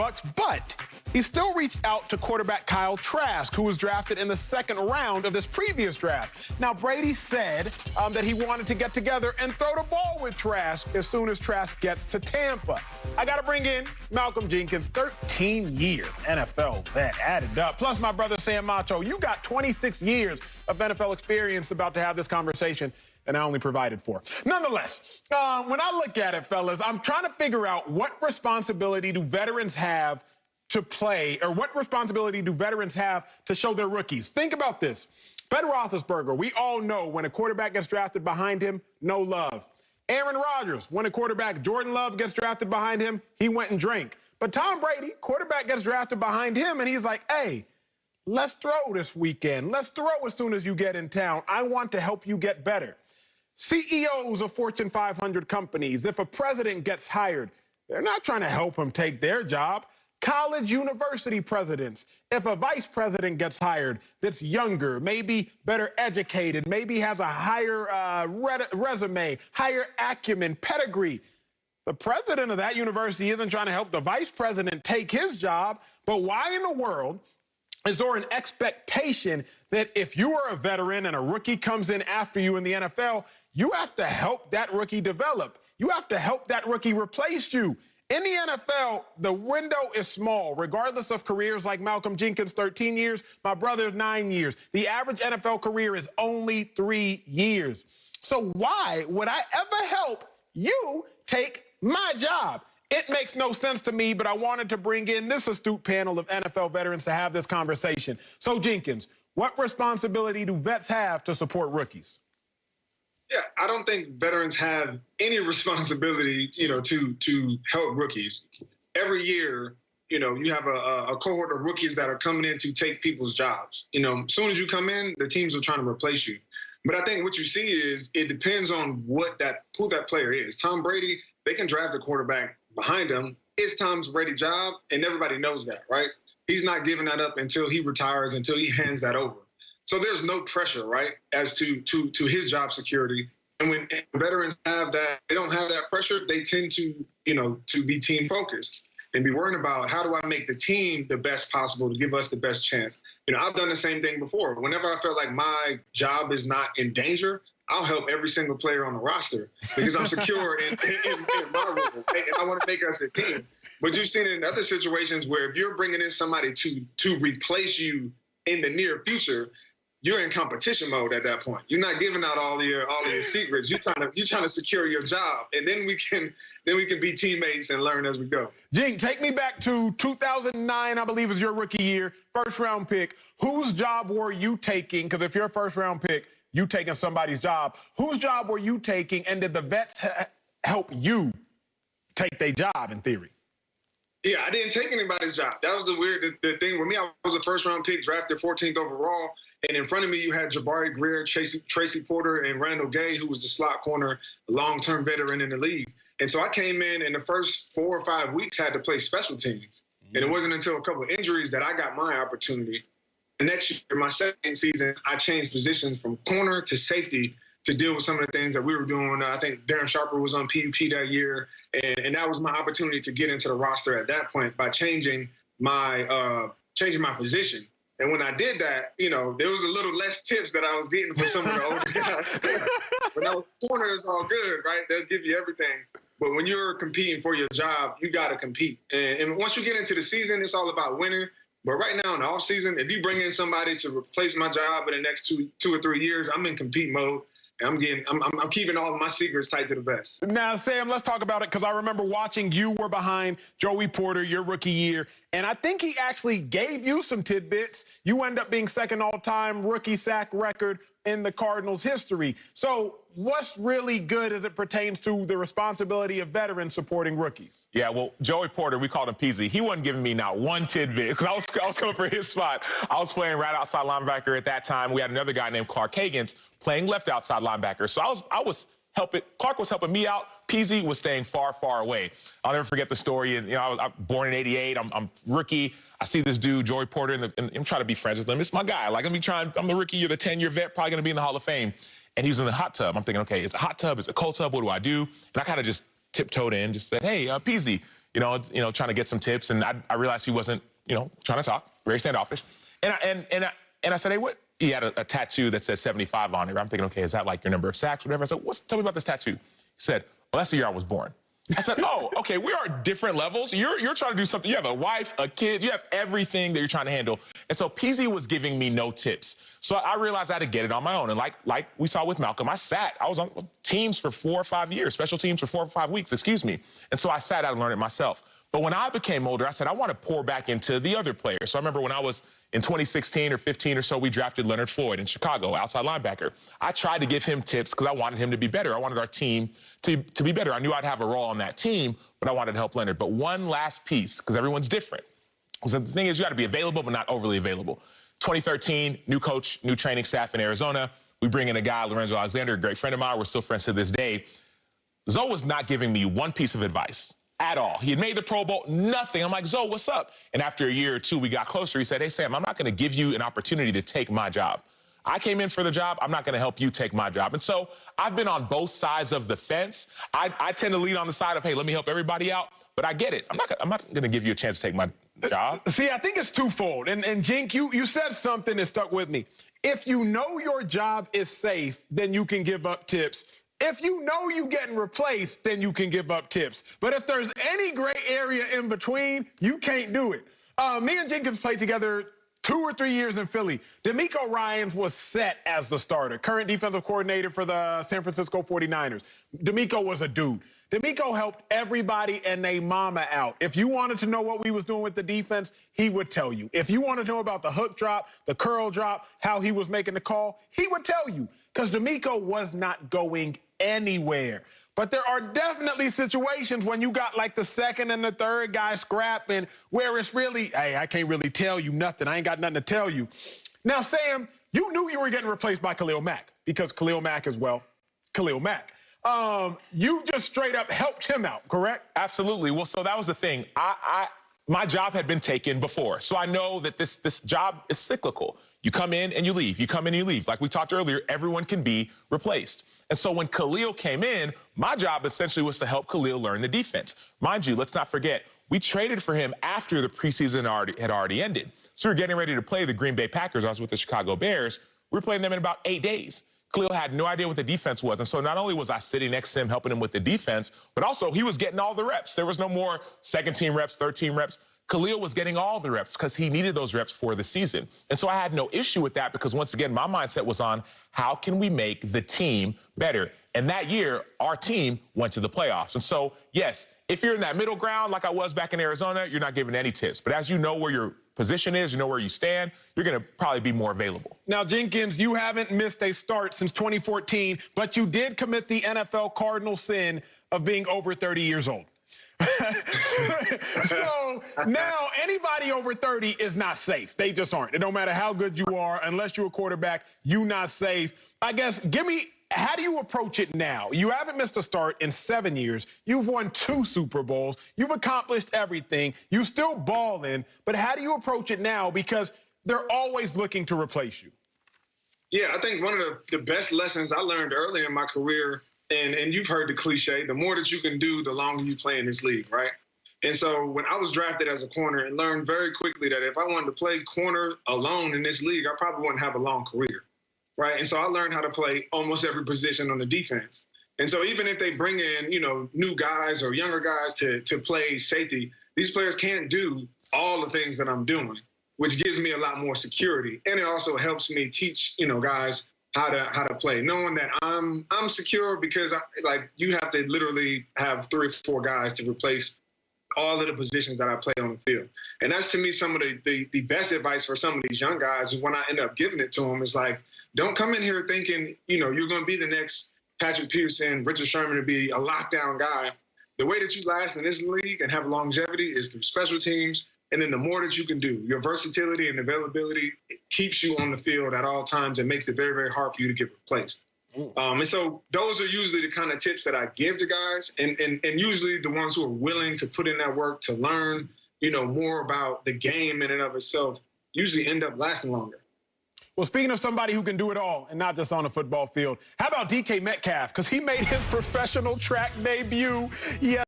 Bucs, but he still reached out to quarterback Kyle Trask, who was drafted in the second round of this previous draft. Now, Brady said that he wanted to get together and throw the ball with Trask as soon as Trask gets to Tampa. I got to bring in Malcolm Jenkins, 13-year NFL vet, added up. Plus, my brother Sam Acho, you got 26 years of NFL experience about to have this conversation, and I only provided 4. Nonetheless, when I look at it, fellas, I'm trying to figure out what responsibility do veterans have to play, or what responsibility do veterans have to show their rookies? Think about this. Ben Roethlisberger, we all know when a quarterback gets drafted behind him, no love. Aaron Rodgers, when a quarterback, Jordan Love, gets drafted behind him, he went and drank. But Tom Brady, quarterback gets drafted behind him, and he's like, hey, let's throw this weekend. Let's throw as soon as you get in town. I want to help you get better. CEOs of Fortune 500 companies, if a president gets hired, they're not trying to help him take their job. College university presidents, if a vice president gets hired that's younger, maybe better educated, maybe has a higher resume, higher acumen, pedigree, the president of that university isn't trying to help the vice president take his job. But why in the world is there an expectation that if you are a veteran and a rookie comes in after you in the NFL, you have to help that rookie develop? You have to help that rookie replace you. In the NFL, the window is small, regardless of careers like Malcolm Jenkins, 13 years, my brother, 9 years. The average NFL career is only 3 years. So why would I ever help you take my job? It makes no sense to me, but I wanted to bring in this astute panel of NFL veterans to have this conversation. So, Jenkins, what responsibility do vets have to support rookies? Yeah, I don't think veterans have any responsibility, to help rookies. Every year, you have a cohort of rookies that are coming in to take people's jobs. As soon as you come in, the teams are trying to replace you. But I think what you see is it depends on who that player is. Tom Brady, they can draft a quarterback behind him. It's Tom Brady's job, and everybody knows that, right? He's not giving that up until he retires, until he hands that over. So there's no pressure, right, as to his job security. And when veterans have that, they don't have that pressure, they tend to be team focused and be worrying about how do I make the team the best possible to give us the best chance. I've done the same thing before. Whenever I felt like my job is not in danger, I'll help every single player on the roster because I'm secure in my role, and I want to make us a team. But you've seen it in other situations where if you're bringing in somebody to replace you in the near future, you're in competition mode at that point. You're not giving out all your secrets. You're trying to secure your job, and then we can be teammates and learn as we go. Gene, take me back to 2009, I believe was your rookie year, first round pick. Whose job were you taking? Because if you're a first round pick, you taking somebody's job. Whose job were you taking, and did the vets help you take their job in theory? Yeah, I didn't take anybody's job. That was the thing with me. I was a first-round pick, drafted 14th overall, and in front of me you had Jabari Greer, Tracy Porter, and Randall Gay, who was the slot corner, long-term veteran in the league. And so I came in the first 4 or 5 weeks had to play special teams. And it wasn't until a couple of injuries that I got my opportunity. The next year, my second season, I changed positions from corner to safety to deal with some of the things that we were doing. I think Darren Sharper was on PUP that year, and that was my opportunity to get into the roster at that point by changing my position. And when I did that, there was a little less tips that I was getting from some of the older guys. When I was corner, it's all good, right? They'll give you everything. But when you're competing for your job, you got to compete. And once you get into the season, it's all about winning. But right now in the offseason, if you bring in somebody to replace my job in the next two or 3 years, I'm in compete mode. I'm keeping all of my secrets tight to the vest. Now, Sam, let's talk about it, because I remember watching you were behind Joey Porter your rookie year, and I think he actually gave you some tidbits. You end up being second all-time rookie sack record in the Cardinals' history. So what's really good as it pertains to the responsibility of veterans supporting rookies? Yeah, well, Joey Porter, we called him Peasy. He wasn't giving me not one tidbit because I was coming for his spot. I was playing right outside linebacker at that time. We had another guy named Clark Hagans playing left outside linebacker. So I was helping. Clark was helping me out. Peasy was staying far, far away. I'll never forget the story. And I was born in '88. I'm rookie. I see this dude, Joey Porter, and I'm trying to be friends with him. It's my guy. Like, I'm the rookie. You're the 10-year vet, probably going to be in the Hall of Fame. And he was in the hot tub. I'm thinking, okay, it's a hot tub, it's a cold tub, what do? And I kind of just tiptoed in, just said, hey, Peasy, trying to get some tips. And I realized he wasn't, trying to talk, very standoffish. And I said, hey, what? He had a tattoo that says 75 on it. I'm thinking, okay, is that like your number of sacks, whatever? I said, tell me about this tattoo. He said, well, that's the year I was born. I said, oh, okay, we are different levels. You're trying to do something. You have a wife, a kid, you have everything that you're trying to handle. And so PZ was giving me no tips. So I realized I had to get it on my own. And like we saw with Malcolm, I was on teams for 4 or 5 years, special teams for 4 or 5 weeks, excuse me. And so I sat out and learned it myself. But when I became older, I said, I want to pour back into the other players. So I remember when I was in 2016 or 15 or so, we drafted Leonard Floyd in Chicago, outside linebacker. I tried to give him tips because I wanted him to be better. I wanted our team to be better. I knew I'd have a role on that team, but I wanted to help Leonard. But one last piece, because everyone's different. So the thing is, you got to be available, but not overly available. 2013, new coach, new training staff in Arizona. We bring in a guy, Lorenzo Alexander, a great friend of mine. We're still friends to this day. Zoe was not giving me one piece of advice at all. He had made the Pro Bowl, nothing. I'm like, Zoe, what's up? And after a year or two, we got closer. He said, hey, Sam, I'm not going to give you an opportunity to take my job. I came in for the job. I'm not going to help you take my job. And so I've been on both sides of the fence. I tend to lean on the side of, hey, let me help everybody out. But I get it. I'm not going to give you a chance to take my job. See, I think it's twofold. And Jink, you said something that stuck with me. If you know your job is safe, then you can give up tips. If you know you're getting replaced, then you can give up tips. But if there's any gray area in between, you can't do it. Me and Jenkins played together 2 or 3 years in Philly. DeMeco Ryans was set as the starter, current defensive coordinator for the San Francisco 49ers. DeMeco was a dude. DeMeco helped everybody and they mama out. If you wanted to know what we was doing with the defense, he would tell you. If you wanted to know about the hook drop, the curl drop, how he was making the call, he would tell you. Because DeMeco was not going anywhere. But there are definitely situations when you got like the second and the third guy scrapping where it's really, hey, I can't really tell you nothing. I ain't got nothing to tell you. Now, Sam, you knew you were getting replaced by Khalil Mack because Khalil Mack is, well, Khalil Mack. You just straight up helped him out, correct? Absolutely. Well, so that was the thing. My job had been taken before. So I know that this job is cyclical. You come in and you leave. You come in and you leave. Like we talked earlier, everyone can be replaced. And so when Khalil came in, my job essentially was to help Khalil learn the defense. Mind you, let's not forget, we traded for him after the preseason had already ended. So we were getting ready to play the Green Bay Packers. I was with the Chicago Bears. We were playing them in about 8 days. Khalil had no idea what the defense was. And so not only was I sitting next to him, helping him with the defense, but also he was getting all the reps. There was no more second-team reps, third-team reps. Khalil was getting all the reps because he needed those reps for the season. And so I had no issue with that because, once again, my mindset was on how can we make the team better? And that year, our team went to the playoffs. And so, yes, if you're in that middle ground like I was back in Arizona, you're not giving any tips. But as you know where your position is, you know where you stand, you're going to probably be more available. Now, Jenkins, you haven't missed a start since 2014, but you did commit the NFL cardinal sin of being over 30 years old. So now anybody over 30 is not safe. They just aren't. It don't matter how good you are. Unless you're a quarterback, you're not safe. I guess, how do you approach it now? You haven't missed a start in 7 years. You've won 2 Super Bowls. You've accomplished everything. You still balling. But how do you approach it now? Because they're always looking to replace you. Yeah, I think one of the best lessons I learned early in my career, and you've heard the cliche, the more that you can do, the longer you play in this league, right? And so when I was drafted as a corner and learned very quickly that if I wanted to play corner alone in this league, I probably wouldn't have a long career, right? And so I learned how to play almost every position on the defense. And so even if they bring in, new guys or younger guys to play safety, these players can't do all the things that I'm doing, which gives me a lot more security. And it also helps me teach, guys how to play, knowing that I'm secure because you have to literally have 3 or 4 guys to replace all of the positions that I play on the field. And that's, to me, some of the best advice for some of these young guys. When I end up giving it to them, is like, don't come in here thinking, you're going to be the next Patrick Peterson, Richard Sherman, to be a lockdown guy. The way that you last in this league and have longevity is through special teams. And then the more that you can do, your versatility and availability, it keeps you on the field at all times and makes it very, very hard for you to get replaced. And so those are usually the kind of tips that I give to guys, and usually the ones who are willing to put in that work to learn, more about the game in and of itself, usually end up lasting longer. Well, speaking of somebody who can do it all and not just on the football field, how about DK Metcalf? Because he made his professional track debut. Yeah.